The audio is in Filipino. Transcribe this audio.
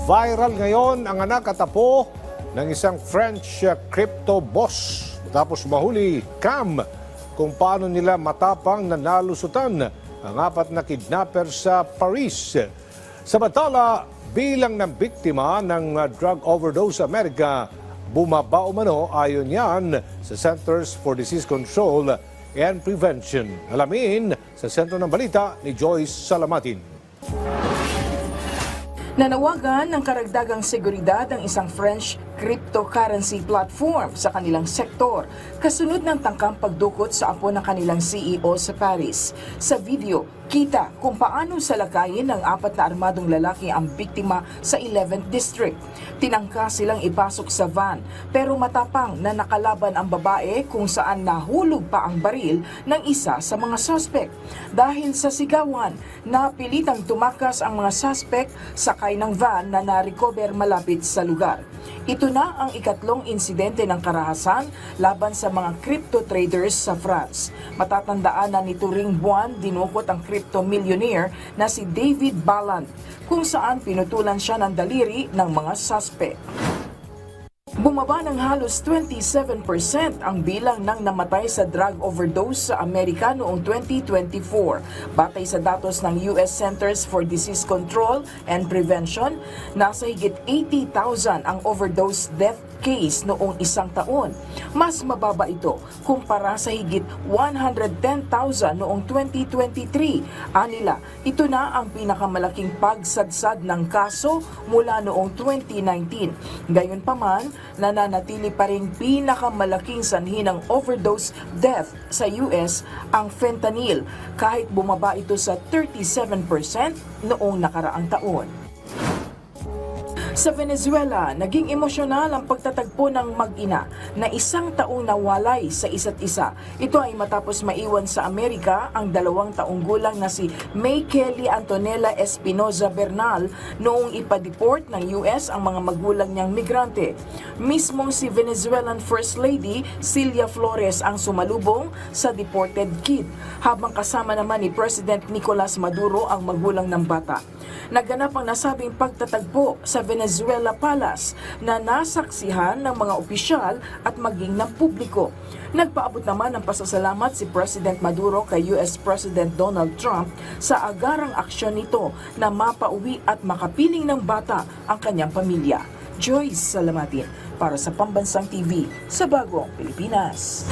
Viral ngayon ang anak at apo ng isang French crypto boss matapos mahuli cam kung paano nila matapang na nalusutan ang apat na kidnapper sa Paris. Samantala, bilang ng biktima ng drug overdose sa Amerika, bumaba umano ayon yan sa Centers for Disease Control and Prevention. Alamin sa sentro ng balita ni Joyce Salamatin. Nanawagan ng karagdagang seguridad ang isang French cryptocurrency platform sa kanilang sektor kasunod ng tangkang pagdukot sa apo ng kanilang CEO sa Paris. Sa video, kita kung paano salakayin ng apat na armadong lalaki ang biktima sa 11th District. Tinangka silang ipasok sa van pero matapang na nakalaban ang babae kung saan nahulog pa ang baril ng isa sa mga suspect. Dahil sa sigawan, napilitang tumakas ang mga suspect sakay ng van na na-recover malapit sa lugar. Ito na ang ikatlong insidente ng karahasan laban sa mga crypto traders sa France. Matatandaan na nito ring buwan dinukot ang crypto millionaire na si David Ballant kung saan pinutulan siya ng daliri ng mga suspect. Bumaba ng halos 27% ang bilang ng namatay sa drug overdose sa Amerika noong 2024. Batay sa datos ng US Centers for Disease Control and Prevention, nasa higit 80,000 ang overdose death case noong isang taon. Mas mababa ito kumpara sa higit 110,000 noong 2023. Anila, ito na ang pinakamalaking pagsadsad ng kaso mula noong 2019. Gayunpaman, nananatili pa rin pinakamalaking sanhi ng overdose death sa US ang fentanyl kahit bumaba ito sa 37% noong nakaraang taon. Sa Venezuela, naging emosyonal ang pagtatagpo ng mag-ina na isang taong nawalay sa isa't isa. Ito ay matapos maiwan sa Amerika ang 2 taong gulang na si May Kelly Antonella Espinoza Bernal noong ipa-deport ng US ang mga magulang niyang migrante. Mismong si Venezuelan First Lady Cilia Flores ang sumalubong sa deported kid, habang kasama naman ni President Nicolas Maduro ang magulang ng bata. Naganap ang nasabing pagtatagpo sa Venezuela Palace na nasaksihan ng mga opisyal at maging ng publiko. Nagpaabot naman ng pasasalamat si President Maduro kay US President Donald Trump sa agarang aksyon nito na mapauwi at makapiling ng bata ang kanyang pamilya. Joyce Salamatin para sa Pambansang TV sa Bagong Pilipinas.